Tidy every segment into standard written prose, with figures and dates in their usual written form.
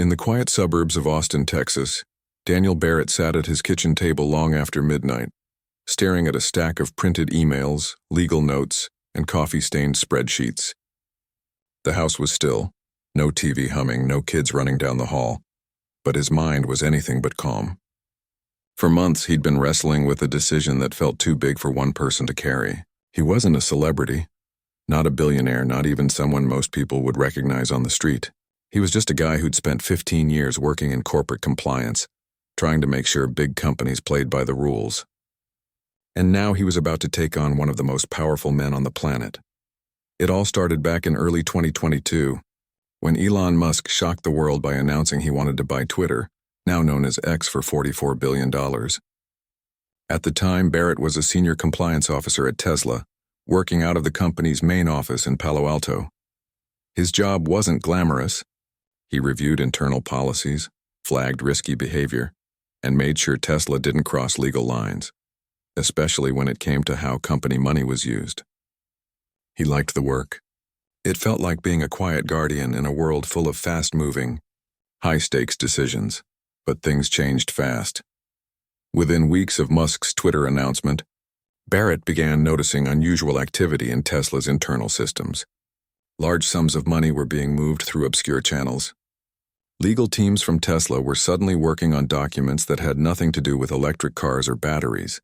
In the quiet suburbs of Austin, Texas, Daniel Barrett sat at his kitchen table long after midnight, staring at a stack of printed emails, legal notes, and coffee-stained spreadsheets. The house was still, no TV humming, no kids running down the hall, but his mind was anything but calm. For months, he'd been wrestling with a decision that felt too big for one person to carry. He wasn't a celebrity, not a billionaire, not even someone most people would recognize on the street. He was just a guy who'd spent 15 years working in corporate compliance, trying to make sure big companies played by the rules. And now he was about to take on one of the most powerful men on the planet. It all started back in early 2022, when Elon Musk shocked the world by announcing he wanted to buy Twitter, now known as X, for $44 billion. At the time, Barrett was a senior compliance officer at Tesla, working out of the company's main office in Palo Alto. His job wasn't glamorous. He reviewed internal policies, flagged risky behavior, and made sure Tesla didn't cross legal lines, especially when it came to how company money was used. He liked the work. It felt like being a quiet guardian in a world full of fast-moving, high-stakes decisions, but things changed fast. Within weeks of Musk's Twitter announcement, Barrett began noticing unusual activity in Tesla's internal systems. Large sums of money were being moved through obscure channels. Legal teams from Tesla were suddenly working on documents that had nothing to do with electric cars or batteries.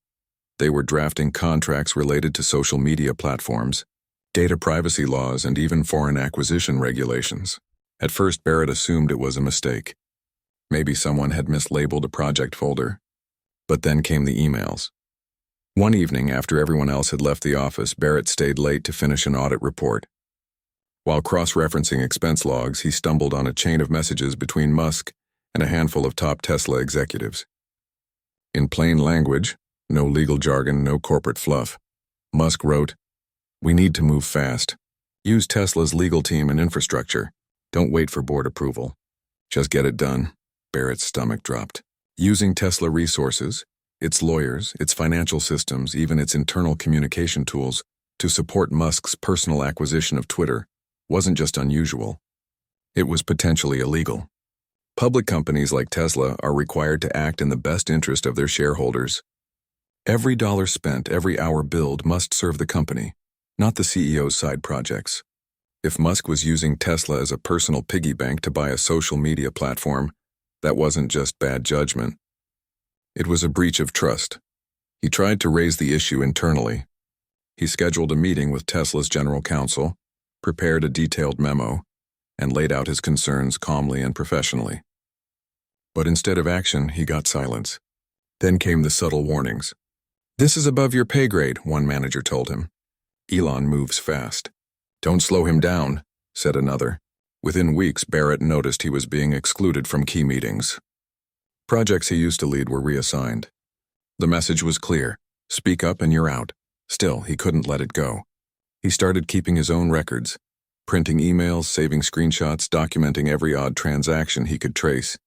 They were drafting contracts related to social media platforms, data privacy laws, and even foreign acquisition regulations. At first, Barrett assumed it was a mistake. Maybe someone had mislabeled a project folder. But then came the emails. One evening, after everyone else had left the office, Barrett stayed late to finish an audit report. While cross-referencing expense logs, he stumbled on a chain of messages between Musk and a handful of top Tesla executives. In plain language, no legal jargon, no corporate fluff, Musk wrote, "We need to move fast. Use Tesla's legal team and infrastructure. Don't wait for board approval. Just get it done." Barrett's stomach dropped. Using Tesla resources, its lawyers, its financial systems, even its internal communication tools, to support Musk's personal acquisition of Twitter wasn't just unusual. It was potentially illegal. Public companies like Tesla are required to act in the best interest of their shareholders. Every dollar spent, every hour billed must serve the company, not the CEO's side projects. If Musk was using Tesla as a personal piggy bank to buy a social media platform, that wasn't just bad judgment. It was a breach of trust. He tried to raise the issue internally. He scheduled a meeting with Tesla's general counsel, prepared a detailed memo, and laid out his concerns calmly and professionally. But instead of action, he got silence. Then came the subtle warnings. "This is above your pay grade," one manager told him. "Elon moves fast." "Don't slow him down," said another. Within weeks, Barrett noticed he was being excluded from key meetings. Projects he used to lead were reassigned. The message was clear: speak up and you're out. Still, he couldn't let it go. He started keeping his own records, printing emails, saving screenshots, documenting every odd transaction he could trace.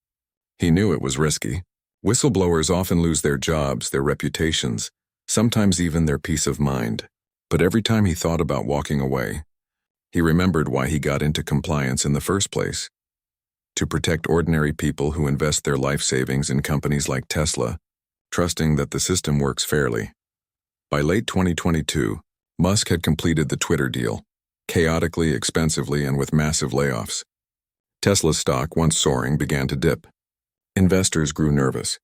He knew it was risky. Whistleblowers often lose their jobs, their reputations, sometimes even their peace of mind. But every time he thought about walking away, he remembered why he got into compliance in the first place: to protect ordinary people who invest their life savings in companies like Tesla, trusting that the system works fairly. By late 2022, Musk had completed the Twitter deal, chaotically, expensively, and with massive layoffs. Tesla's stock, once soaring, began to dip. Investors grew nervous.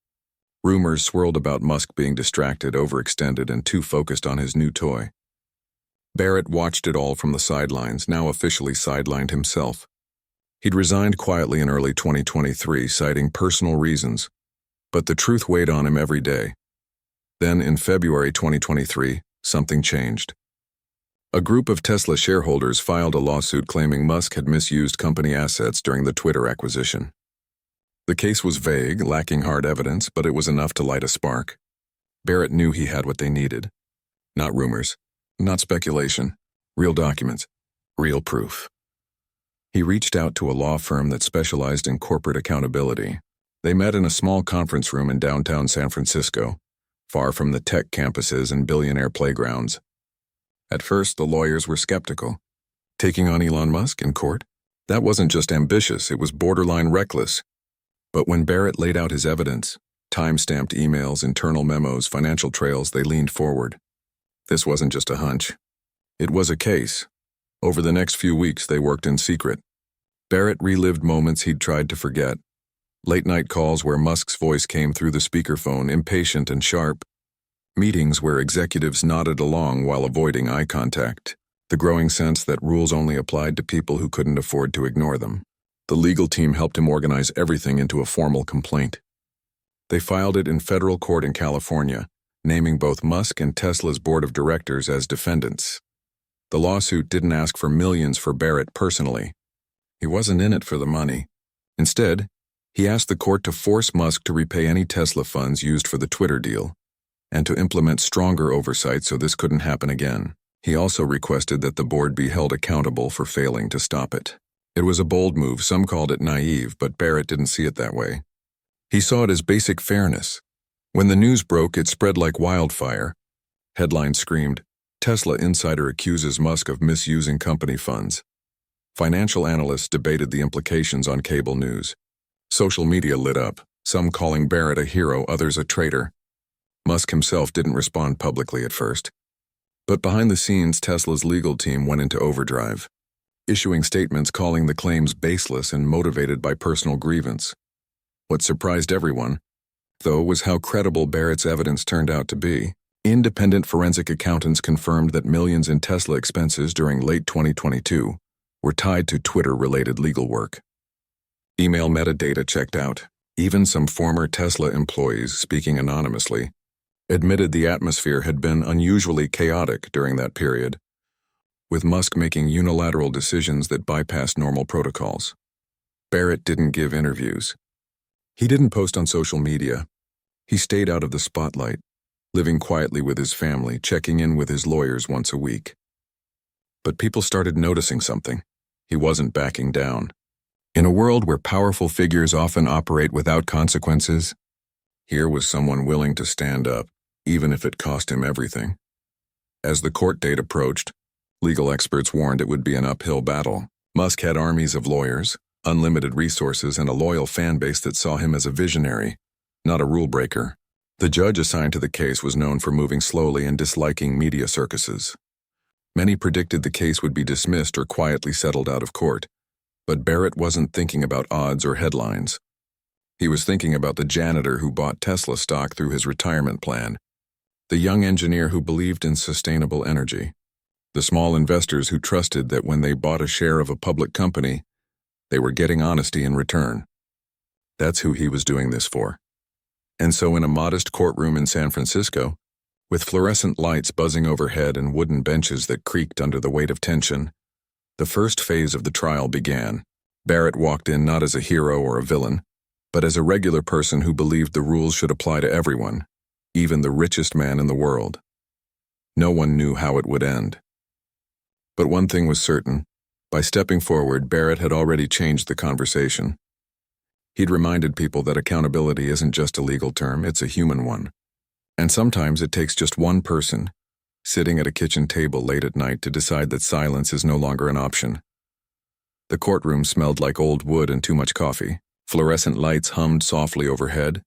Rumors swirled about Musk being distracted, overextended, and too focused on his new toy. Barrett watched it all from the sidelines, now officially sidelined himself. He'd resigned quietly in early 2023, citing personal reasons, but the truth weighed on him every day. Then, in February 2023, something changed. A group of Tesla shareholders filed a lawsuit claiming Musk had misused company assets during the Twitter acquisition. The case was vague, lacking hard evidence, but it was enough to light a spark. Barrett knew he had what they needed. Not rumors, not speculation, real documents, real proof. He reached out to a law firm that specialized in corporate accountability. They met in a small conference room in downtown San Francisco, far from the tech campuses and billionaire playgrounds. At first, the lawyers were skeptical. Taking on Elon Musk in court? That wasn't just ambitious, it was borderline reckless. But when Barrett laid out his evidence, time-stamped emails, internal memos, financial trails, they leaned forward. This wasn't just a hunch. It was a case. Over the next few weeks, they worked in secret. Barrett relived moments he'd tried to forget. Late-night calls where Musk's voice came through the speakerphone, impatient and sharp. Meetings where executives nodded along while avoiding eye contact. The growing sense that rules only applied to people who couldn't afford to ignore them. The legal team helped him organize everything into a formal complaint. They filed it in federal court in California, naming both Musk and Tesla's board of directors as defendants. The lawsuit didn't ask for millions for Barrett personally. He wasn't in it for the money. Instead, he asked the court to force Musk to repay any Tesla funds used for the Twitter deal, and to implement stronger oversight so this couldn't happen again. He also requested that the board be held accountable for failing to stop it. It was a bold move, some called it naive, but Barrett didn't see it that way. He saw it as basic fairness. When the news broke, it spread like wildfire. Headlines screamed, "Tesla insider accuses Musk of misusing company funds." Financial analysts debated the implications on cable news. Social media lit up, some calling Barrett a hero, others a traitor. Musk himself didn't respond publicly at first. But behind the scenes, Tesla's legal team went into overdrive, issuing statements calling the claims baseless and motivated by personal grievance. What surprised everyone, though, was how credible Barrett's evidence turned out to be. Independent forensic accountants confirmed that millions in Tesla expenses during late 2022 were tied to Twitter-related legal work. Email metadata checked out. Even some former Tesla employees, speaking anonymously, admitted the atmosphere had been unusually chaotic during that period, with Musk making unilateral decisions that bypassed normal protocols. Barrett didn't give interviews. He didn't post on social media. He stayed out of the spotlight, living quietly with his family, checking in with his lawyers once a week. But people started noticing something. He wasn't backing down. In a world where powerful figures often operate without consequences, here was someone willing to stand up, even if it cost him everything. As the court date approached, legal experts warned it would be an uphill battle. Musk had armies of lawyers, unlimited resources, and a loyal fan base that saw him as a visionary, not a rule breaker. The judge assigned to the case was known for moving slowly and disliking media circuses. Many predicted the case would be dismissed or quietly settled out of court, but Barrett wasn't thinking about odds or headlines. He was thinking about the janitor who bought Tesla stock through his retirement plan, the young engineer who believed in sustainable energy, the small investors who trusted that when they bought a share of a public company, they were getting honesty in return. That's who he was doing this for. And so in a modest courtroom in San Francisco, with fluorescent lights buzzing overhead and wooden benches that creaked under the weight of tension, the first phase of the trial began. Barrett walked in not as a hero or a villain, but as a regular person who believed the rules should apply to everyone, even the richest man in the world. No one knew how it would end. But one thing was certain. By stepping forward, Barrett had already changed the conversation. He'd reminded people that accountability isn't just a legal term, it's a human one. And sometimes it takes just one person, sitting at a kitchen table late at night, to decide that silence is no longer an option. The courtroom smelled like old wood and too much coffee. Fluorescent lights hummed softly overhead,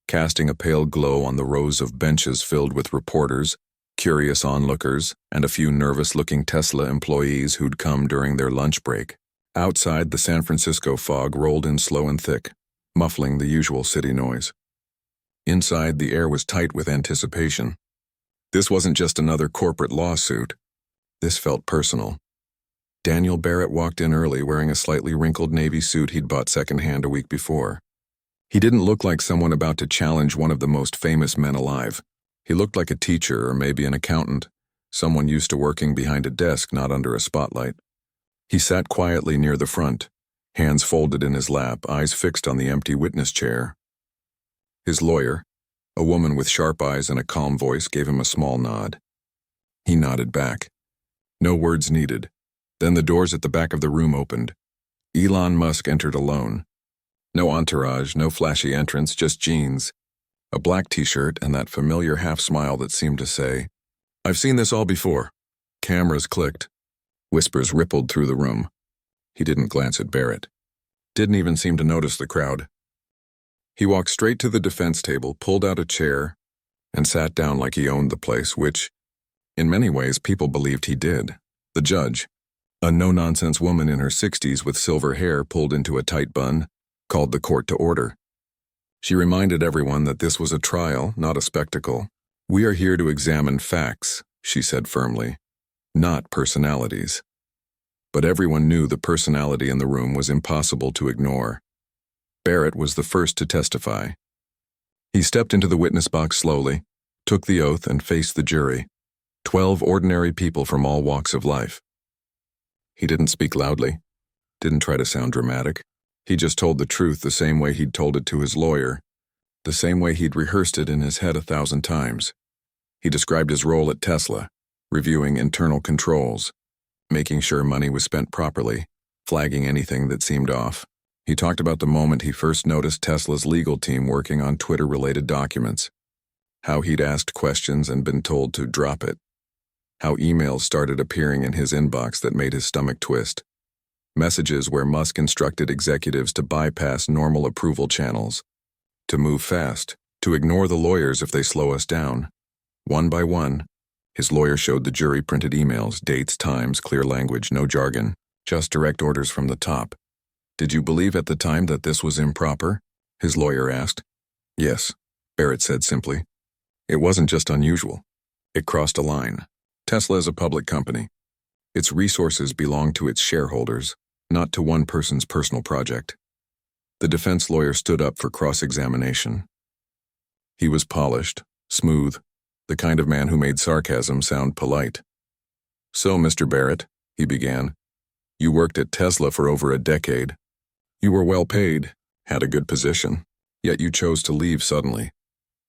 casting a pale glow on the rows of benches filled with reporters, curious onlookers, and a few nervous-looking Tesla employees who'd come during their lunch break. Outside, the San Francisco fog rolled in slow and thick, muffling the usual city noise. Inside, the air was tight with anticipation. This wasn't just another corporate lawsuit. This felt personal. Daniel Barrett walked in early wearing a slightly wrinkled navy suit he'd bought secondhand a week before. He didn't look like someone about to challenge one of the most famous men alive. He looked like a teacher or maybe an accountant, someone used to working behind a desk, not under a spotlight. He sat quietly near the front, hands folded in his lap, eyes fixed on the empty witness chair. His lawyer, a woman with sharp eyes and a calm voice, gave him a small nod. He nodded back. No words needed. Then the doors at the back of the room opened. Elon Musk entered alone. No entourage, no flashy entrance, just jeans, a black t-shirt, and that familiar half-smile that seemed to say, "I've seen this all before." Cameras clicked. Whispers rippled through the room. He didn't glance at Barrett. Didn't even seem to notice the crowd. He walked straight to the defense table, pulled out a chair, and sat down like he owned the place, which, in many ways, people believed he did. The judge, a no-nonsense woman in her 60s with silver hair pulled into a tight bun, called the court to order. She reminded everyone that this was a trial, not a spectacle. "We are here to examine facts," she said firmly, "not personalities." But everyone knew the personality in the room was impossible to ignore. Barrett was the first to testify. He stepped into the witness box slowly, took the oath, and faced the jury. 12 ordinary people from all walks of life. He didn't speak loudly, didn't try to sound dramatic. He just told the truth the same way he'd told it to his lawyer, the same way he'd rehearsed it in his head 1,000 times. He described his role at Tesla, reviewing internal controls, making sure money was spent properly, flagging anything that seemed off. He talked about the moment he first noticed Tesla's legal team working on Twitter-related documents, how he'd asked questions and been told to drop it, how emails started appearing in his inbox that made his stomach twist, messages where Musk instructed executives to bypass normal approval channels, to move fast, to ignore the lawyers if they slow us down. One by one, his lawyer showed the jury printed emails, dates, times, clear language, no jargon, just direct orders from the top. "Did you believe at the time that this was improper?" his lawyer asked. "Yes," Barrett said simply. "It wasn't just unusual. It crossed a line. Tesla is a public company. Its resources belong to its shareholders, not to one person's personal project." The defense lawyer stood up for cross-examination. He was polished, smooth, the kind of man who made sarcasm sound polite. "So, Mr. Barrett," he began, "you worked at Tesla for over a decade. You were well paid, had a good position, yet you chose to leave suddenly,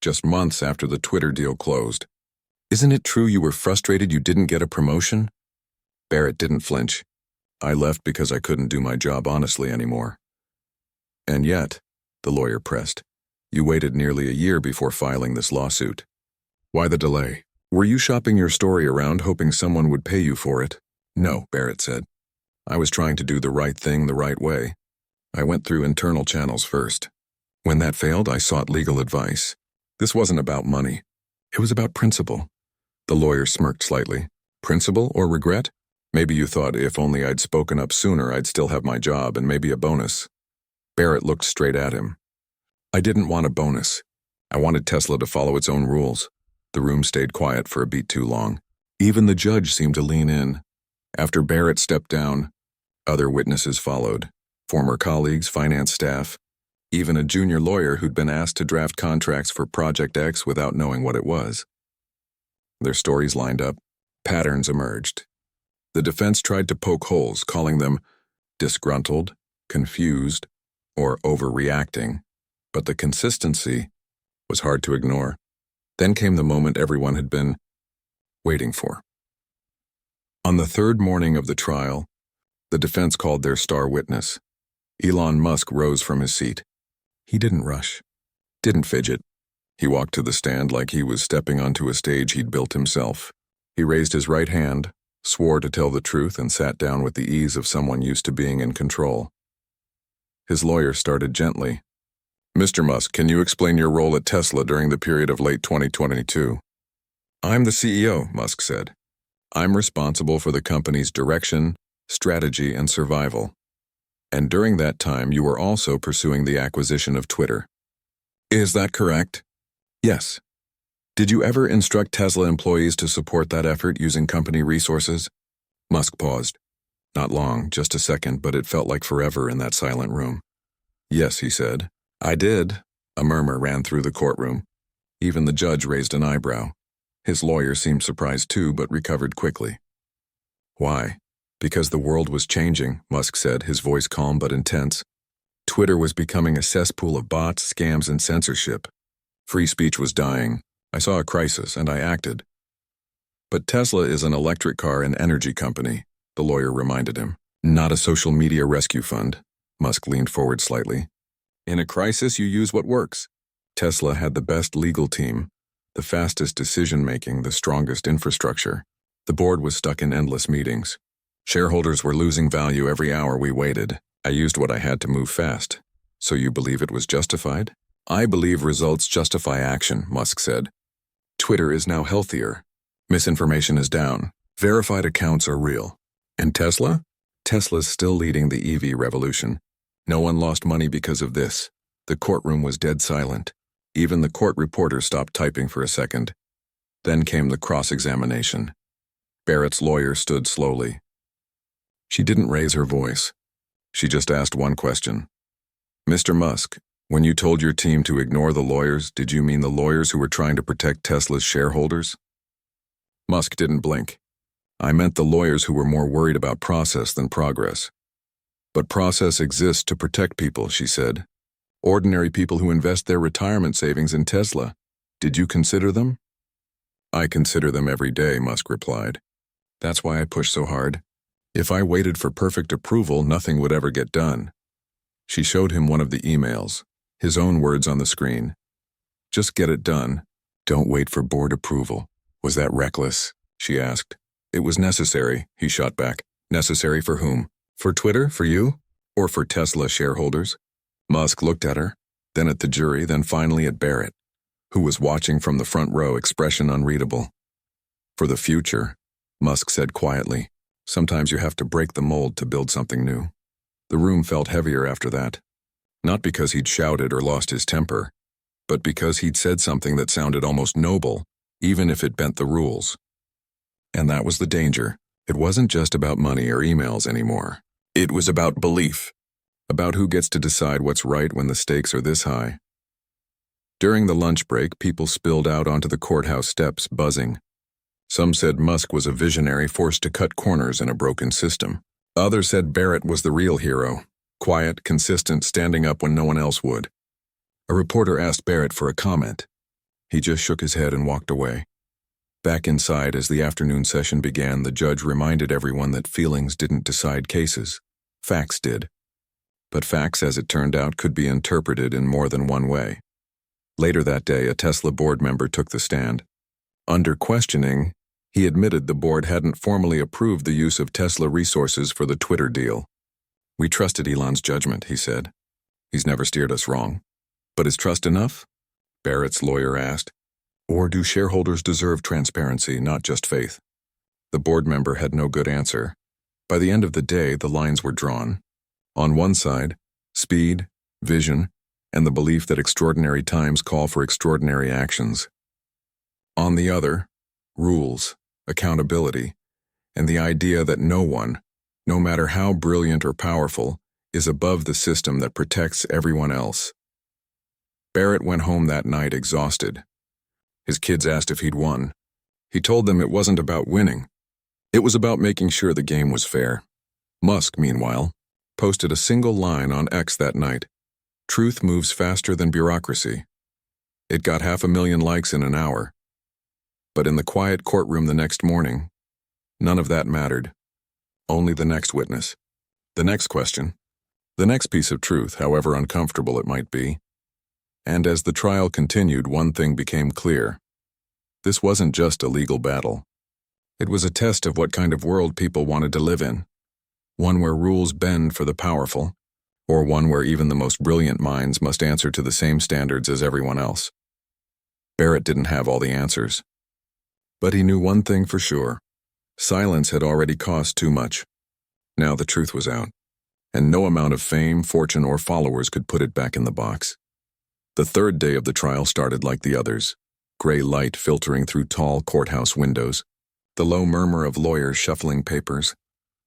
just months after the Twitter deal closed. Isn't it true you were frustrated you didn't get a promotion?" Barrett didn't flinch. "I left because I couldn't do my job honestly anymore." "And yet," the lawyer pressed, "you waited nearly a year before filing this lawsuit. Why the delay? Were you shopping your story around hoping someone would pay you for it?" "No," Barrett said. "I was trying to do the right thing the right way. I went through internal channels first. When that failed, I sought legal advice. This wasn't about money. It was about principle." The lawyer smirked slightly. "Principle or regret? Maybe you thought if only I'd spoken up sooner I'd still have my job and maybe a bonus." Barrett looked straight at him. "I didn't want a bonus. I wanted Tesla to follow its own rules." The room stayed quiet for a beat too long. Even the judge seemed to lean in. After Barrett stepped down, other witnesses followed. Former colleagues, finance staff, even a junior lawyer who'd been asked to draft contracts for Project X without knowing what it was. Their stories lined up. Patterns emerged. The defense tried to poke holes, calling them disgruntled, confused, or overreacting, but the consistency was hard to ignore. Then came the moment everyone had been waiting for. On the third morning of the trial, the defense called their star witness. Elon Musk rose from his seat. He didn't rush, didn't fidget. He walked to the stand like he was stepping onto a stage he'd built himself. He raised his right hand, swore to tell the truth, and sat down with the ease of someone used to being in control. His lawyer started gently. "Mr. Musk, can you explain your role at Tesla during the period of late 2022? "I'm the CEO, Musk said. "I'm responsible for the company's direction, strategy, and survival. And during that time, you were also pursuing the acquisition of Twitter." "Is that correct?" "Yes." "Did you ever instruct Tesla employees to support that effort using company resources?" Musk paused. Not long, just a second, but it felt like forever in that silent room. "Yes," he said. "I did." A murmur ran through the courtroom. Even the judge raised an eyebrow. His lawyer seemed surprised too, but recovered quickly. "Why?" "Because the world was changing," Musk said, his voice calm but intense. "Twitter was becoming a cesspool of bots, scams, and censorship. Free speech was dying. I saw a crisis, and I acted." "But Tesla is an electric car and energy company," the lawyer reminded him. "Not a social media rescue fund." Musk leaned forward slightly. "In a crisis, you use what works. Tesla had the best legal team, the fastest decision-making, the strongest infrastructure. The board was stuck in endless meetings. Shareholders were losing value every hour we waited. I used what I had to move fast. So you believe it was justified? I believe results justify action, Musk said. Twitter is now healthier. Misinformation is down. Verified accounts are real. And Tesla? Tesla's still leading the EV revolution. No one lost money because of this. The courtroom was dead silent. Even the court reporter stopped typing for a second. Then came the cross-examination. Barrett's lawyer stood slowly. She didn't raise her voice. She just asked one question. Mr. Musk, when you told your team to ignore the lawyers, did you mean the lawyers who were trying to protect Tesla's shareholders? Musk didn't blink. I meant the lawyers who were more worried about process than progress. But process exists to protect people, she said. Ordinary people who invest their retirement savings in Tesla. Did you consider them? I consider them every day, Musk replied. That's why I push so hard. If I waited for perfect approval, nothing would ever get done. She showed him one of the emails, his own words on the screen. Just get it done. Don't wait for board approval. Was that reckless? She asked. It was necessary, he shot back. Necessary for whom? For Twitter, for you? Or for Tesla shareholders? Musk looked at her, then at the jury, then finally at Barrett, who was watching from the front row, expression unreadable. For the future, Musk said quietly. Sometimes you have to break the mold to build something new. The room felt heavier after that. Not because he'd shouted or lost his temper, but because he'd said something that sounded almost noble, even if it bent the rules. And that was the danger. It wasn't just about money or emails anymore. It was about belief, about who gets to decide what's right when the stakes are this high. During the lunch break, people spilled out onto the courthouse steps, buzzing. Some said Musk was a visionary forced to cut corners in a broken system. Others said Barrett was the real hero, quiet, consistent, standing up when no one else would. A reporter asked Barrett for a comment. He just shook his head and walked away. Back inside, as the afternoon session began, the judge reminded everyone that feelings didn't decide cases. Facts did. But facts, as it turned out, could be interpreted in more than one way. Later that day, a Tesla board member took the stand. Under questioning, he admitted the board hadn't formally approved the use of Tesla resources for the Twitter deal. We trusted Elon's judgment, he said. He's never steered us wrong. But is trust enough? Barrett's lawyer asked. Or do shareholders deserve transparency, not just faith? The board member had no good answer. By the end of the day, the lines were drawn. On one side, speed, vision, and the belief that extraordinary times call for extraordinary actions. On the other, rules, accountability, and the idea that no one, no matter how brilliant or powerful, is above the system that protects everyone else. Barrett went home that night exhausted. His kids asked if he'd won. He told them it wasn't about winning. It was about making sure the game was fair. Musk, meanwhile, posted a single line on X that night. Truth moves faster than bureaucracy. It got 500,000 likes in an hour. But in the quiet courtroom the next morning, none of that mattered. Only the next witness, the next question, the next piece of truth, however uncomfortable it might be. And as the trial continued, one thing became clear. This wasn't just a legal battle. It was a test of what kind of world people wanted to live in. One where rules bend for the powerful, or one where even the most brilliant minds must answer to the same standards as everyone else. Barrett didn't have all the answers. But he knew one thing for sure. Silence had already cost too much. Now the truth was out, and no amount of fame, fortune, or followers could put it back in the box. The third day of the trial started like the others, gray light filtering through tall courthouse windows, the low murmur of lawyers shuffling papers,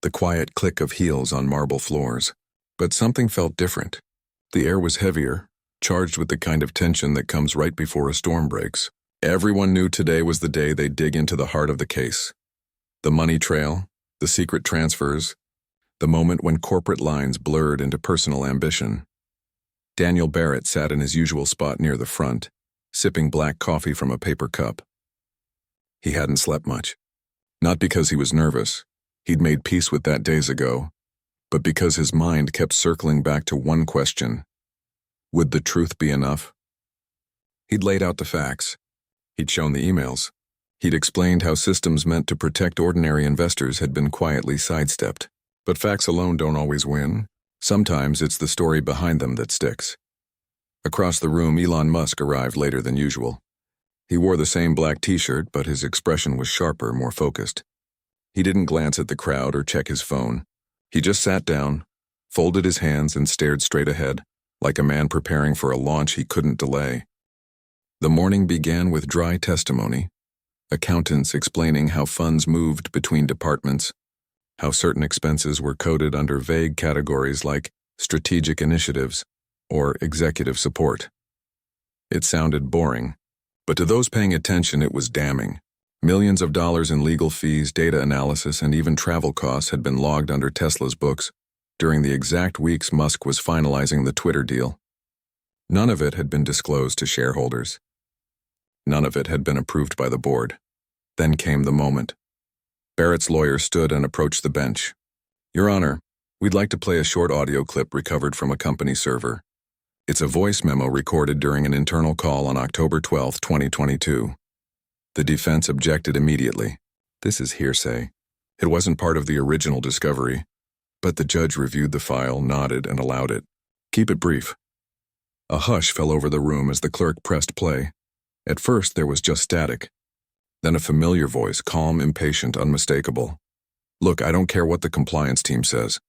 the quiet click of heels on marble floors. But something felt different. The air was heavier, charged with the kind of tension that comes right before a storm breaks. Everyone knew today was the day they'd dig into the heart of the case. The money trail, the secret transfers, the moment when corporate lines blurred into personal ambition. Daniel Barrett sat in his usual spot near the front, sipping black coffee from a paper cup. He hadn't slept much. Not because he was nervous. He'd made peace with that days ago. But because his mind kept circling back to one question. Would the truth be enough? He'd laid out the facts. He'd shown the emails. He'd explained how systems meant to protect ordinary investors had been quietly sidestepped. But facts alone don't always win. Sometimes it's the story behind them that sticks. Across the room, Elon Musk arrived later than usual. He wore the same black t-shirt, but his expression was sharper, more focused. He didn't glance at the crowd or check his phone. He just sat down, folded his hands, and stared straight ahead, like a man preparing for a launch he couldn't delay. The morning began with dry testimony, accountants explaining how funds moved between departments, how certain expenses were coded under vague categories like strategic initiatives or executive support. It sounded boring, but to those paying attention it was damning. Millions of dollars in legal fees, data analysis, and even travel costs had been logged under Tesla's books during the exact weeks Musk was finalizing the Twitter deal. None of it had been disclosed to shareholders. None of it had been approved by the board. Then came the moment. Barrett's lawyer stood and approached the bench. "Your Honor, we'd like to play a short audio clip recovered from a company server. It's a voice memo recorded during an internal call on October 12, 2022. The defense objected immediately. "This is hearsay. It wasn't part of the original discovery." But the judge reviewed the file, nodded, and allowed it. "Keep it brief." A hush fell over the room as the clerk pressed play. At first, there was just static. Then a familiar voice, calm, impatient, unmistakable. "Look, I don't care what the compliance team says.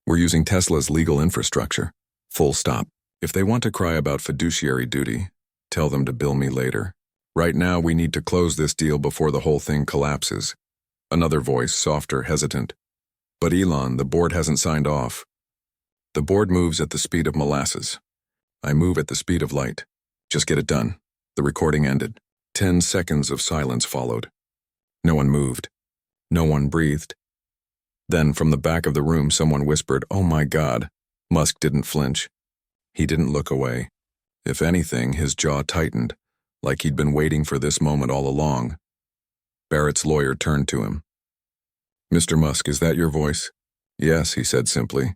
We're using Tesla's legal infrastructure. Full stop. If they want to cry about fiduciary duty, tell them to bill me later. Right now, we need to close this deal before the whole thing collapses." Another voice, softer, hesitant. "But Elon, the board hasn't signed off." "The board moves at the speed of molasses. I move at the speed of light. Just get it done." The recording ended. 10 seconds of silence followed. No one moved. No one breathed. Then, from the back of the room, someone whispered, "Oh my God." Musk didn't flinch. He didn't look away. If anything, his jaw tightened, like he'd been waiting for this moment all along. Barrett's lawyer turned to him. "Mr. Musk, is that your voice?" "Yes," he said simply.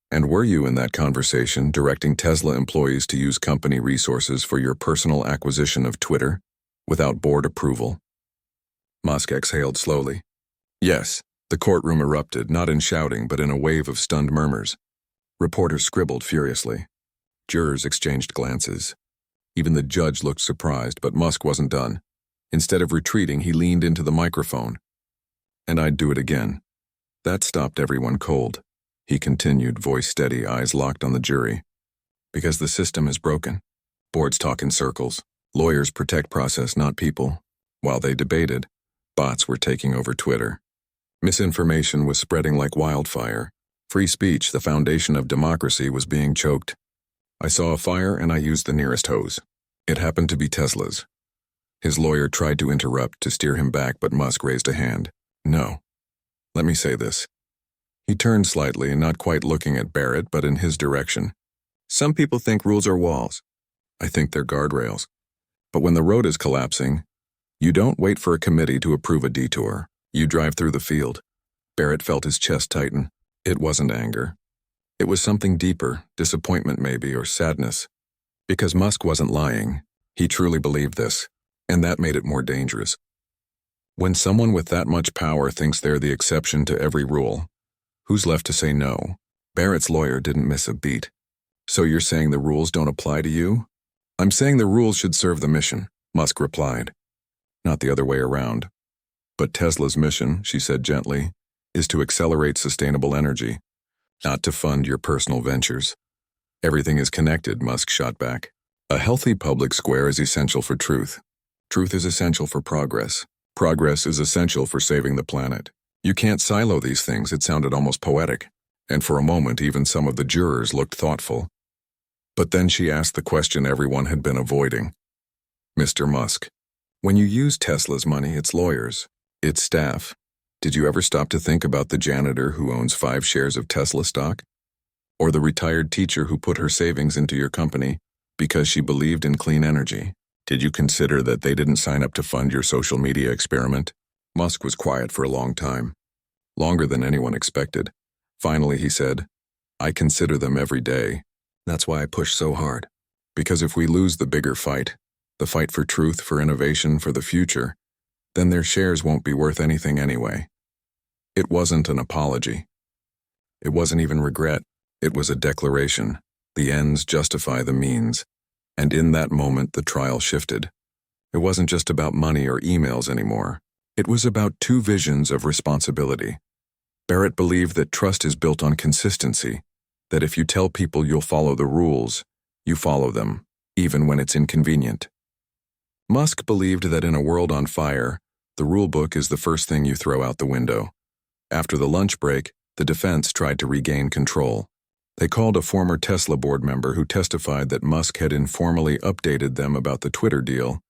"And were you in that conversation directing Tesla employees to use company resources for your personal acquisition of Twitter, without board approval?" Musk exhaled slowly. "Yes." The courtroom erupted, not in shouting, but in a wave of stunned murmurs. Reporters scribbled furiously. Jurors exchanged glances. Even the judge looked surprised, but Musk wasn't done. Instead of retreating, he leaned into the microphone. "And I'd do it again." That stopped everyone cold. He continued, voice steady, eyes locked on the jury. "Because the system is broken. Boards talk in circles. Lawyers protect process, not people." While they debated, bots were taking over Twitter. Misinformation was spreading like wildfire. Free speech, the foundation of democracy, was being choked. "I saw a fire and I used the nearest hose. It happened to be Tesla's." His lawyer tried to interrupt, to steer him back, but Musk raised a hand. "No. Let me say this." He turned slightly, not quite looking at Barrett, but in his direction. "Some people think rules are walls. I think they're guardrails. But when the road is collapsing, you don't wait for a committee to approve a detour. You drive through the field." Barrett felt his chest tighten. It wasn't anger. It was something deeper, disappointment maybe, or sadness. Because Musk wasn't lying. He truly believed this, and that made it more dangerous. When someone with that much power thinks they're the exception to every rule, who's left to say no? Barrett's lawyer didn't miss a beat. "So you're saying the rules don't apply to you?" "I'm saying the rules should serve the mission," Musk replied. "Not the other way around." "But Tesla's mission," she said gently, "is to accelerate sustainable energy, not to fund your personal ventures." "Everything is connected," Musk shot back. "A healthy public square is essential for truth. Truth is essential for progress. Progress is essential for saving the planet. You can't silo these things." It sounded almost poetic, and for a moment even some of the jurors looked thoughtful. But then she asked the question everyone had been avoiding. "Mr. Musk, when you use Tesla's money, its lawyers, its staff, did you ever stop to think about the janitor who owns 5 shares of Tesla stock? Or the retired teacher who put her savings into your company because she believed in clean energy? Did you consider that they didn't sign up to fund your social media experiment?" Musk was quiet for a long time, longer than anyone expected. Finally, he said, "I consider them every day. That's why I push so hard. Because if we lose the bigger fight, the fight for truth, for innovation, for the future, then their shares won't be worth anything anyway. It wasn't an apology. It wasn't even regret. It was a declaration. The ends justify the means. And in that moment, the trial shifted. It wasn't just about money or emails anymore. It was about two visions of responsibility. Barrett believed that trust is built on consistency, that if you tell people you'll follow the rules, you follow them, even when it's inconvenient. Musk believed that in a world on fire, the rule book is the first thing you throw out the window. After the lunch break, the defense tried to regain control. They called a former Tesla board member who testified that Musk had informally updated them about the Twitter deal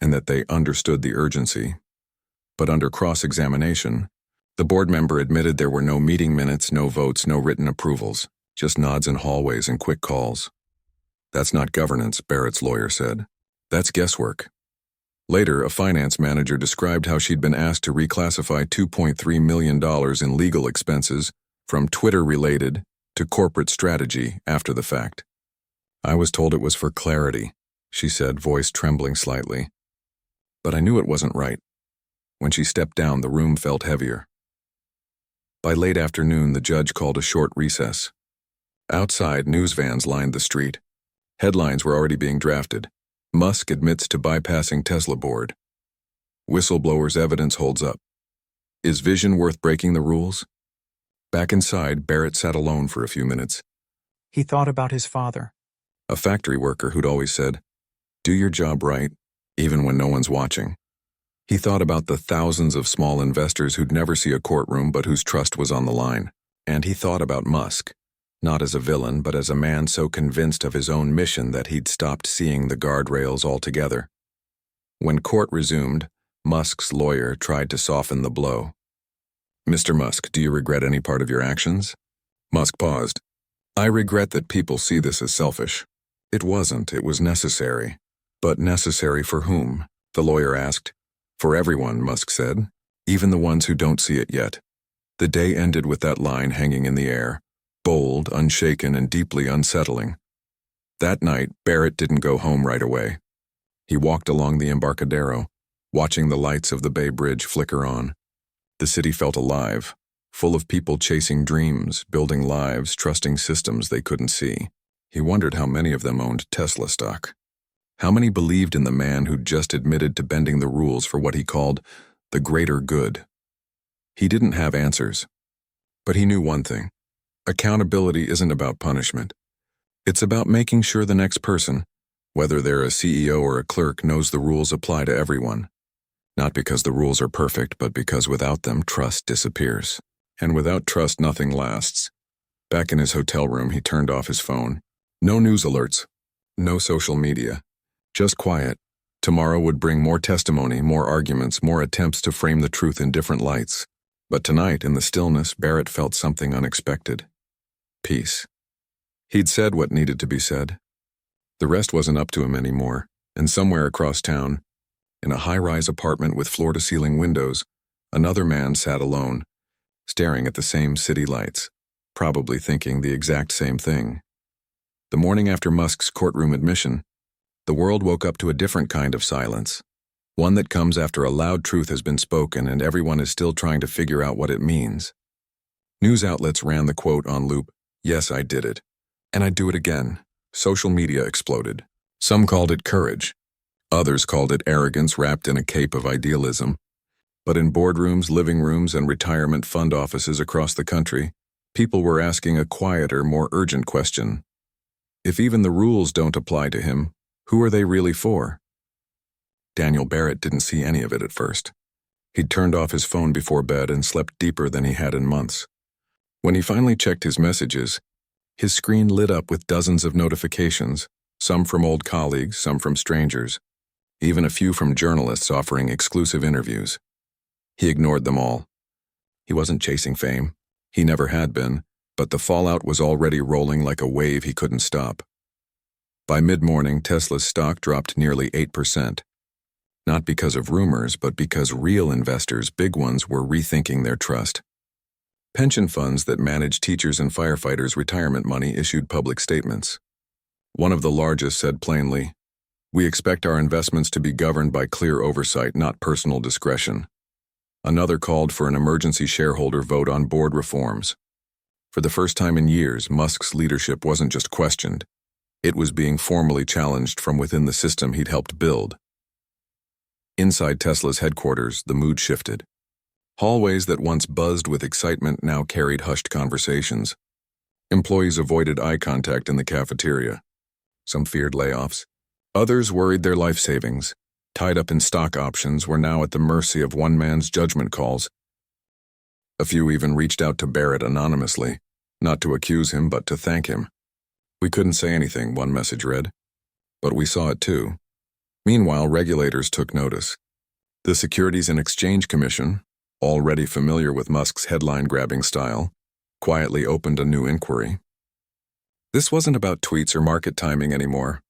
and that they understood the urgency. But under cross-examination, the board member admitted there were no meeting minutes, no votes, no written approvals, just nods in hallways and quick calls. That's not governance, Barrett's lawyer said. That's guesswork. Later, a finance manager described how she'd been asked to reclassify $2.3 million in legal expenses from Twitter-related to corporate strategy after the fact. I was told it was for clarity, she said, voice trembling slightly. But I knew it wasn't right. When she stepped down, the room felt heavier. By late afternoon, the judge called a short recess. Outside, news vans lined the street. Headlines were already being drafted. Musk admits to bypassing Tesla board. Whistleblower's evidence holds up. Is vision worth breaking the rules? Back inside, Barrett sat alone for a few minutes. He thought about his father. A factory worker who'd always said, "Do your job right, even when no one's watching." He thought about the thousands of small investors who'd never see a courtroom but whose trust was on the line. And he thought about Musk, not as a villain but as a man so convinced of his own mission that he'd stopped seeing the guardrails altogether. When court resumed, Musk's lawyer tried to soften the blow. "Mr. Musk, do you regret any part of your actions?" Musk paused. "I regret that people see this as selfish." "It wasn't, it was necessary." "But necessary for whom?" the lawyer asked. "For everyone," Musk said, "even the ones who don't see it yet." The day ended with that line hanging in the air, bold, unshaken, and deeply unsettling. That night, Barrett didn't go home right away. He walked along the Embarcadero, watching the lights of the Bay Bridge flicker on. The city felt alive, full of people chasing dreams, building lives, trusting systems they couldn't see. He wondered how many of them owned Tesla stock. How many believed in the man who'd just admitted to bending the rules for what he called the greater good? He didn't have answers, but he knew one thing. Accountability isn't about punishment. It's about making sure the next person, whether they're a CEO or a clerk, knows the rules apply to everyone. Not because the rules are perfect, but because without them, trust disappears. And without trust, nothing lasts. Back in his hotel room, he turned off his phone. No news alerts. No social media. Just quiet. Tomorrow would bring more testimony, more arguments, more attempts to frame the truth in different lights. But tonight, in the stillness, Barrett felt something unexpected. Peace. He'd said what needed to be said. The rest wasn't up to him anymore, and somewhere across town, in a high-rise apartment with floor-to-ceiling windows, another man sat alone, staring at the same city lights, probably thinking the exact same thing. The morning after Musk's courtroom admission, the world woke up to a different kind of silence, one that comes after a loud truth has been spoken and everyone is still trying to figure out what it means. News outlets ran the quote on loop, "Yes, I did it. And I'd do it again." Social media exploded. Some called it courage. Others called it arrogance wrapped in a cape of idealism. But in boardrooms, living rooms, and retirement fund offices across the country, people were asking a quieter, more urgent question. If even the rules don't apply to him, who are they really for? Daniel Barrett didn't see any of it at first. He'd turned off his phone before bed and slept deeper than he had in months. When he finally checked his messages, his screen lit up with dozens of notifications, some from old colleagues, some from strangers, even a few from journalists offering exclusive interviews. He ignored them all. He wasn't chasing fame. He never had been, but the fallout was already rolling like a wave he couldn't stop. By mid-morning, Tesla's stock dropped nearly 8%. Not because of rumors, but because real investors, big ones, were rethinking their trust. Pension funds that manage teachers' and firefighters' retirement money issued public statements. One of the largest said plainly, We expect our investments to be governed by clear oversight, not personal discretion. Another called for an emergency shareholder vote on board reforms. For the first time in years, Musk's leadership wasn't just questioned. It was being formally challenged from within the system he'd helped build. Inside Tesla's headquarters, the mood shifted. Hallways that once buzzed with excitement now carried hushed conversations. Employees avoided eye contact in the cafeteria. Some feared layoffs. Others worried their life savings, tied up in stock options, were now at the mercy of one man's judgment calls. A few even reached out to Barrett anonymously, not to accuse him but to thank him. "We couldn't say anything," one message read. "But we saw it too." Meanwhile, regulators took notice. The Securities and Exchange Commission, already familiar with Musk's headline-grabbing style, quietly opened a new inquiry. This wasn't about tweets or market timing anymore.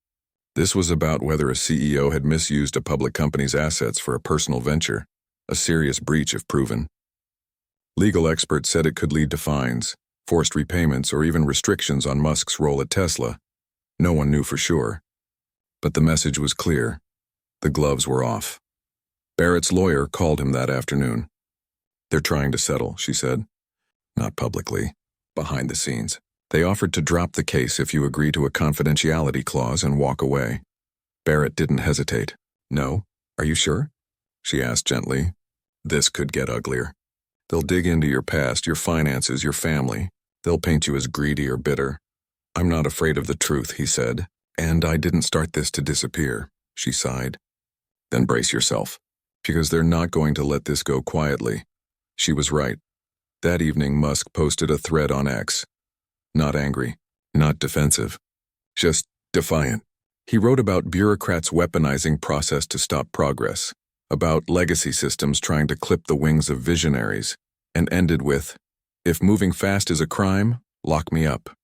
This was about whether a CEO had misused a public company's assets for a personal venture, a serious breach if proven. Legal experts said it could lead to fines, forced repayments, or even restrictions on Musk's role at Tesla. No one knew for sure. But the message was clear. The gloves were off. Barrett's lawyer called him that afternoon. "They're trying to settle," she said. "Not publicly, behind the scenes. They offered to drop the case if you agree to a confidentiality clause and walk away." Barrett didn't hesitate. "No? Are you sure?" she asked gently. "This could get uglier. They'll dig into your past, your finances, your family. They'll paint you as greedy or bitter." "I'm not afraid of the truth," he said. "And I didn't start this to disappear," she sighed. "Then brace yourself, because they're not going to let this go quietly." She was right. That evening, Musk posted a thread on X. Not angry, not defensive, just defiant. He wrote about bureaucrats weaponizing process to stop progress, about legacy systems trying to clip the wings of visionaries, and ended with, "If moving fast is a crime, lock me up.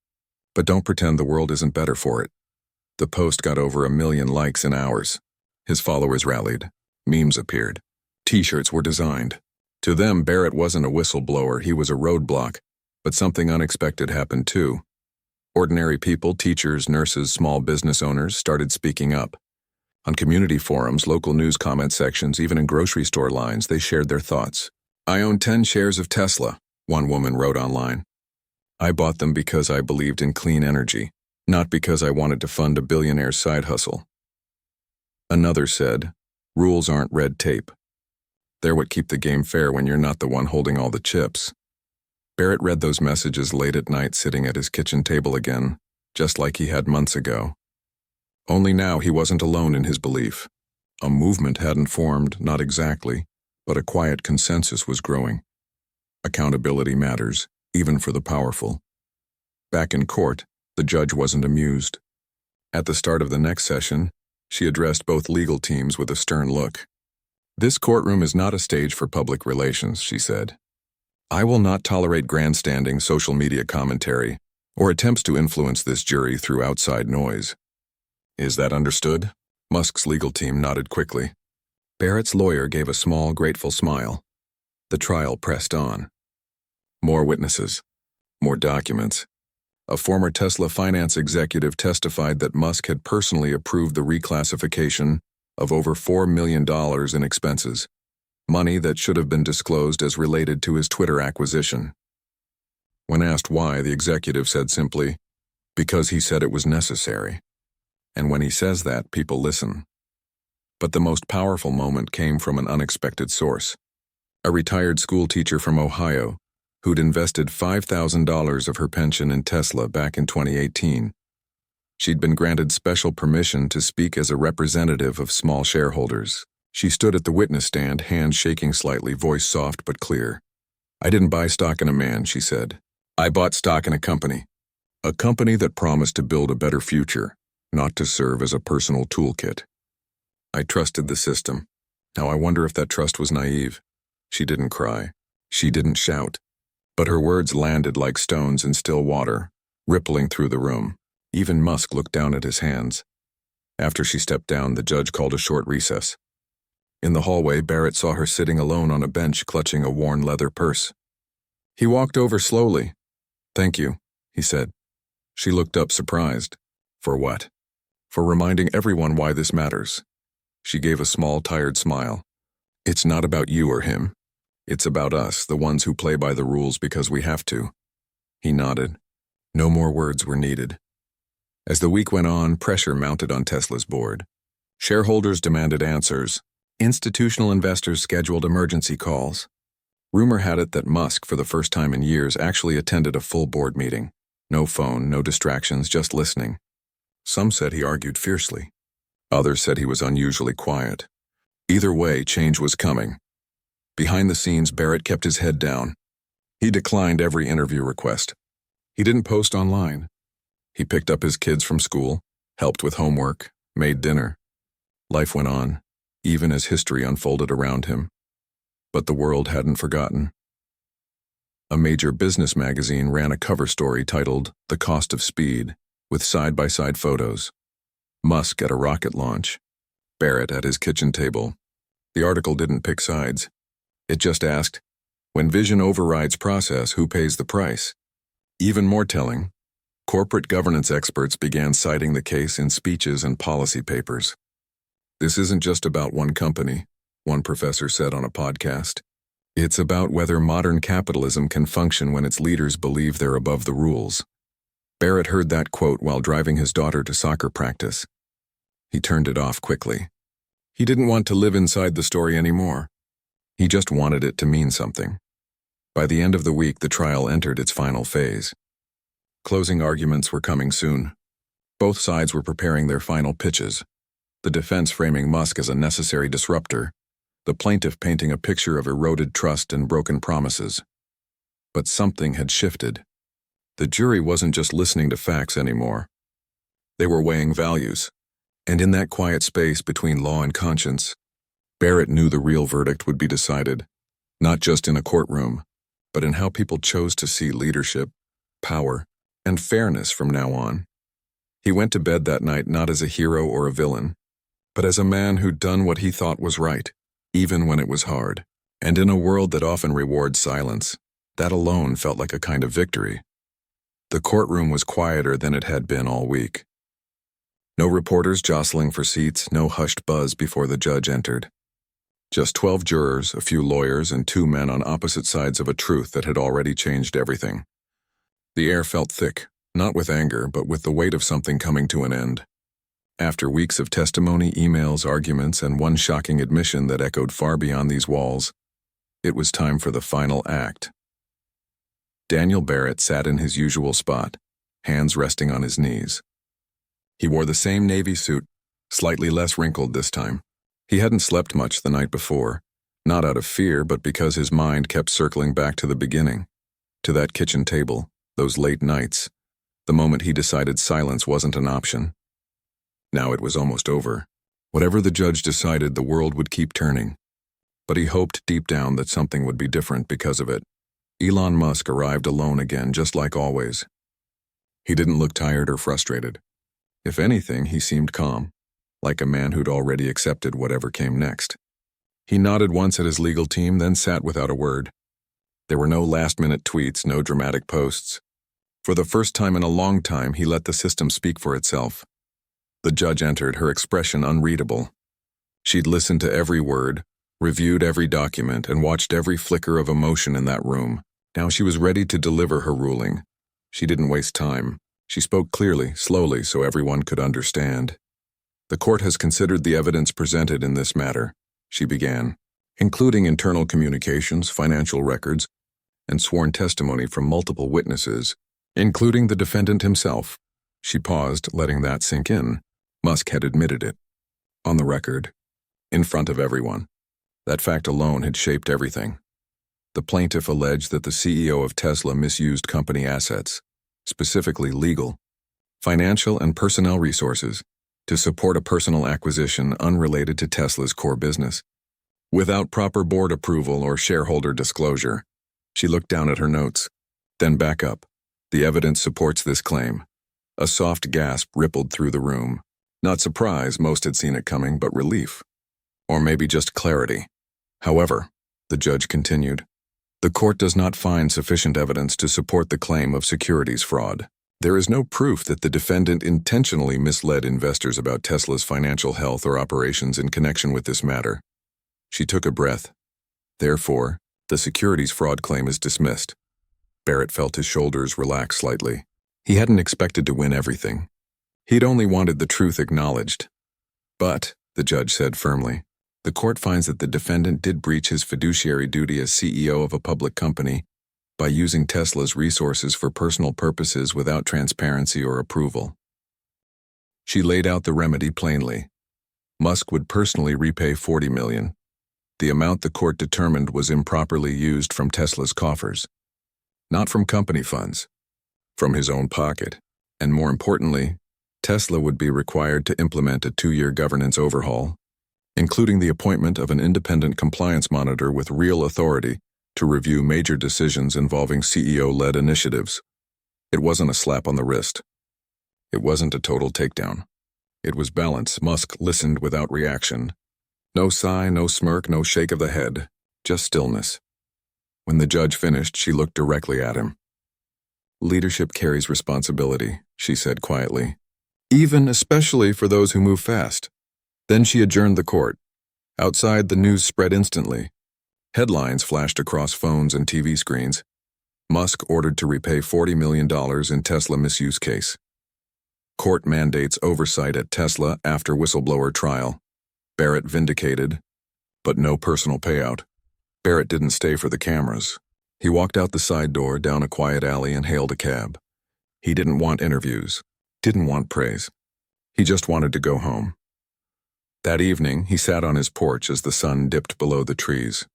But don't pretend the world isn't better for it." The post got over 1 million likes in hours. His followers rallied. Memes appeared. T-shirts were designed. To them, Barrett wasn't a whistleblower, he was a roadblock. But something unexpected happened too. Ordinary people, teachers, nurses, small business owners started speaking up. On community forums, local news comment sections, even in grocery store lines, they shared their thoughts. "I own 10 shares of Tesla," one woman wrote online. "I bought them because I believed in clean energy, not because I wanted to fund a billionaire's side hustle." Another said, "Rules aren't red tape. They're what keep the game fair when you're not the one holding all the chips." Barrett read those messages late at night, sitting at his kitchen table again, just like he had months ago. Only now he wasn't alone in his belief. A movement hadn't formed, not exactly, but a quiet consensus was growing. Accountability matters, even for the powerful. Back in court, the judge wasn't amused. At the start of the next session, she addressed both legal teams with a stern look. "This courtroom is not a stage for public relations," she said. "I will not tolerate grandstanding, social media commentary, or attempts to influence this jury through outside noise." "Is that understood?" Musk's legal team nodded quickly. Barrett's lawyer gave a small, grateful smile. The trial pressed on. More witnesses. More documents. A former Tesla finance executive testified that Musk had personally approved the reclassification of over $4 million in expenses. Money that should have been disclosed as related to his Twitter acquisition. When asked why, the executive said simply, "Because he said it was necessary." And when he says that, people listen. But the most powerful moment came from an unexpected source. A retired school teacher from Ohio, who'd invested $5,000 of her pension in Tesla back in 2018. She'd been granted special permission to speak as a representative of small shareholders. She stood at the witness stand, hands shaking slightly, voice soft but clear. "I didn't buy stock in a man," she said. "I bought stock in a company. A company that promised to build a better future, not to serve as a personal toolkit. I trusted the system. Now I wonder if that trust was naive." She didn't cry. She didn't shout. But her words landed like stones in still water, rippling through the room. Even Musk looked down at his hands. After she stepped down, the judge called a short recess. In the hallway, Barrett saw her sitting alone on a bench, clutching a worn leather purse. He walked over slowly. "Thank you," he said. She looked up, surprised. "For what?" for reminding everyone why this matters. She gave a small, tired smile. It's not about you or him. It's about us, the ones who play by the rules because we have to. He nodded. No more words were needed. As the week went on, pressure mounted on Tesla's board. Shareholders demanded answers. Institutional investors scheduled emergency calls. Rumor had it that Musk, for the first time in years, actually attended a full board meeting. No phone, no distractions, just listening. Some said he argued fiercely. Others said he was unusually quiet. Either way, change was coming. Behind the scenes, Barrett kept his head down. He declined every interview request. He didn't post online. He picked up his kids from school, helped with homework, made dinner. Life went on, even as history unfolded around him. But the world hadn't forgotten. A major business magazine ran a cover story titled "The Cost of Speed," with side-by-side photos. Musk at a rocket launch, Barrett at his kitchen table. The article didn't pick sides. It just asked, when vision overrides process, who pays the price? Even more telling, corporate governance experts began citing the case in speeches and policy papers. This isn't just about one company, one professor said on a podcast. It's about whether modern capitalism can function when its leaders believe they're above the rules. Barrett heard that quote while driving his daughter to soccer practice. He turned it off quickly. He didn't want to live inside the story anymore. He just wanted it to mean something. By the end of the week, the trial entered its final phase. Closing arguments were coming soon. Both sides were preparing their final pitches. The defense framing Musk as a necessary disruptor, the plaintiff painting a picture of eroded trust and broken promises. But something had shifted. The jury wasn't just listening to facts anymore. They were weighing values. And in that quiet space between law and conscience, Barrett knew the real verdict would be decided, not just in a courtroom, but in how people chose to see leadership, power, and fairness from now on. He went to bed that night not as a hero or a villain, but as a man who'd done what he thought was right, even when it was hard. And in a world that often rewards silence, that alone felt like a kind of victory. The courtroom was quieter than it had been all week. No reporters jostling for seats, no hushed buzz before the judge entered. Just 12 jurors, a few lawyers, and 2 men on opposite sides of a truth that had already changed everything. The air felt thick, not with anger, but with the weight of something coming to an end. After weeks of testimony, emails, arguments, and one shocking admission that echoed far beyond these walls, it was time for the final act. Daniel Barrett sat in his usual spot, hands resting on his knees. He wore the same navy suit, slightly less wrinkled this time. He hadn't slept much the night before, not out of fear, but because his mind kept circling back to the beginning, to that kitchen table, those late nights, the moment he decided silence wasn't an option. Now it was almost over. Whatever the judge decided, the world would keep turning. But he hoped deep down that something would be different because of it. Elon Musk arrived alone again, just like always. He didn't look tired or frustrated. If anything, he seemed calm, like a man who'd already accepted whatever came next. He nodded once at his legal team, then sat without a word. There were no last-minute tweets, no dramatic posts. For the first time in a long time, he let the system speak for itself. The judge entered, her expression unreadable. She'd listened to every word, reviewed every document, and watched every flicker of emotion in that room. Now she was ready to deliver her ruling. She didn't waste time. She spoke clearly, slowly, so everyone could understand. The court has considered the evidence presented in this matter, she began, including internal communications, financial records, and sworn testimony from multiple witnesses, including the defendant himself. She paused, letting that sink in. Musk had admitted it. On the record, in front of everyone. That fact alone had shaped everything. The plaintiff alleged that the CEO of Tesla misused company assets, specifically legal, financial, and personnel resources, to support a personal acquisition unrelated to Tesla's core business. Without proper board approval or shareholder disclosure, she looked down at her notes, then back up. The evidence supports this claim. A soft gasp rippled through the room. Not surprise, most had seen it coming, but relief. Or maybe just clarity. However, the judge continued, the court does not find sufficient evidence to support the claim of securities fraud. There is no proof that the defendant intentionally misled investors about Tesla's financial health or operations in connection with this matter. She took a breath. Therefore, the securities fraud claim is dismissed. Barrett felt his shoulders relax slightly. He hadn't expected to win everything. He'd only wanted the truth acknowledged. But, the judge said firmly, the court finds that the defendant did breach his fiduciary duty as CEO of a public company by using Tesla's resources for personal purposes without transparency or approval. She laid out the remedy plainly. Musk would personally repay $40 million. The amount the court determined was improperly used from Tesla's coffers. Not from company funds, from his own pocket. And more importantly, Tesla would be required to implement a 2-year governance overhaul, including the appointment of an independent compliance monitor with real authority to review major decisions involving CEO-led initiatives. It wasn't a slap on the wrist. It wasn't a total takedown. It was balance. Musk listened without reaction. No sigh, no smirk, no shake of the head, just stillness. When the judge finished, she looked directly at him. Leadership carries responsibility, she said quietly. Especially for those who move fast. Then she adjourned the court. Outside, the news spread instantly. Headlines flashed across phones and TV screens. Musk ordered to repay $40 million in Tesla misuse case. Court mandates oversight at Tesla after whistleblower trial. Barrett vindicated, but no personal payout. Barrett didn't stay for the cameras. He walked out the side door, down a quiet alley, and hailed a cab. He didn't want interviews, didn't want praise. He just wanted to go home. That evening, he sat on his porch as the sun dipped below the trees.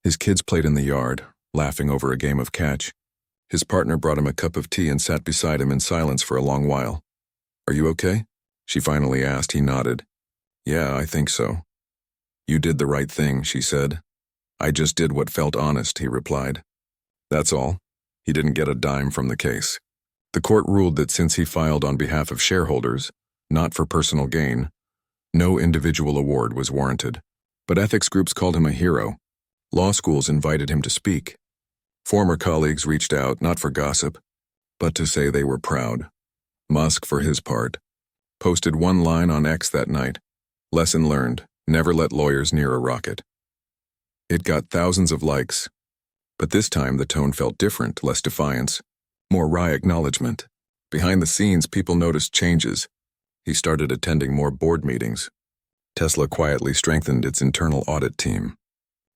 His kids played in the yard, laughing over a game of catch. His partner brought him a cup of tea and sat beside him in silence for a long while. "Are you okay?" she finally asked. He nodded. "Yeah, I think so." "You did the right thing," she said. "I just did what felt honest," he replied. That's all. He didn't get a dime from the case. The court ruled that since he filed on behalf of shareholders, not for personal gain, no individual award was warranted. But ethics groups called him a hero. Law schools invited him to speak. Former colleagues reached out, not for gossip, but to say they were proud. Musk, for his part, posted one line on X that night. Lesson learned, never let lawyers near a rocket. It got thousands of likes, but this time the tone felt different, less defiance, more wry acknowledgement. Behind the scenes, people noticed changes. He started attending more board meetings. Tesla quietly strengthened its internal audit team.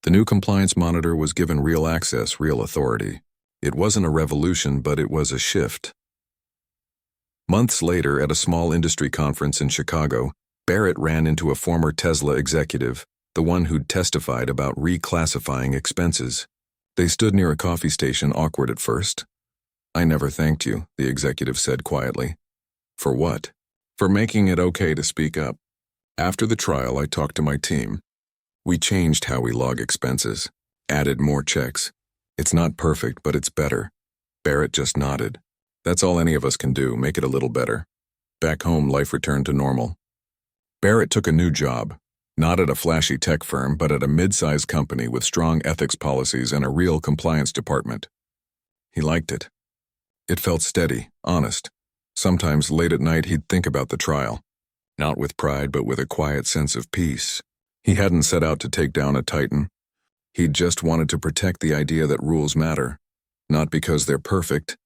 The new compliance monitor was given real access, real authority. It wasn't a revolution, but it was a shift. Months later, at a small industry conference in Chicago, Barrett ran into a former Tesla executive, the one who'd testified about reclassifying expenses. They stood near a coffee station, awkward at first. "I never thanked you," the executive said quietly. "For what?" "For making it okay to speak up. After the trial, I talked to my team. We changed how we log expenses, added more checks. It's not perfect, but it's better." Barrett just nodded. "That's all any of us can do, make it a little better." Back home, life returned to normal. Barrett took a new job, not at a flashy tech firm, but at a mid-sized company with strong ethics policies and a real compliance department. He liked it. It felt steady, honest. Sometimes late at night he'd think about the trial, not with pride but with a quiet sense of peace. He hadn't set out to take down a titan. He'd just wanted to protect the idea that rules matter, not because they're perfect,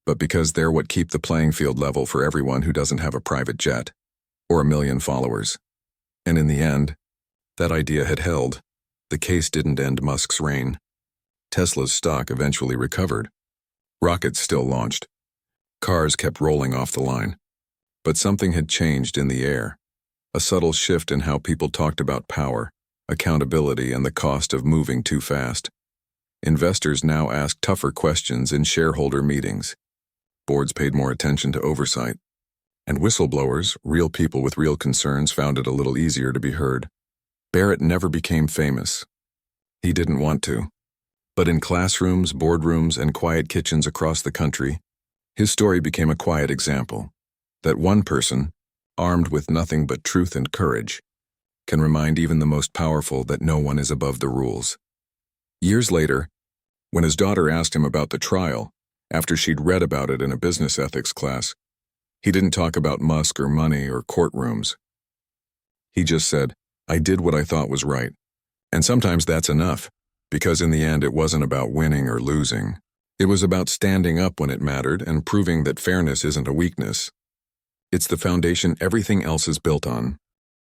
but because they're what keep the playing field level for everyone who doesn't have a private jet or a million followers. And in the end, that idea had held. The case didn't end Musk's reign. Tesla's stock eventually recovered. Rockets still launched. Cars kept rolling off the line. But something had changed in the air. A subtle shift in how people talked about power, accountability, and the cost of moving too fast. Investors now asked tougher questions in shareholder meetings. Boards paid more attention to oversight. And whistleblowers, real people with real concerns, found it a little easier to be heard. Barrett never became famous. He didn't want to. But in classrooms, boardrooms, and quiet kitchens across the country, his story became a quiet example that one person, armed with nothing but truth and courage, can remind even the most powerful that no one is above the rules. Years later, when his daughter asked him about the trial after she'd read about it in a business ethics class. He didn't talk about Musk or money or courtrooms. He just said, "I did what I thought was right." And sometimes that's enough, because in the end it wasn't about winning or losing. It was about standing up when it mattered and proving that fairness isn't a weakness. It's the foundation everything else is built on.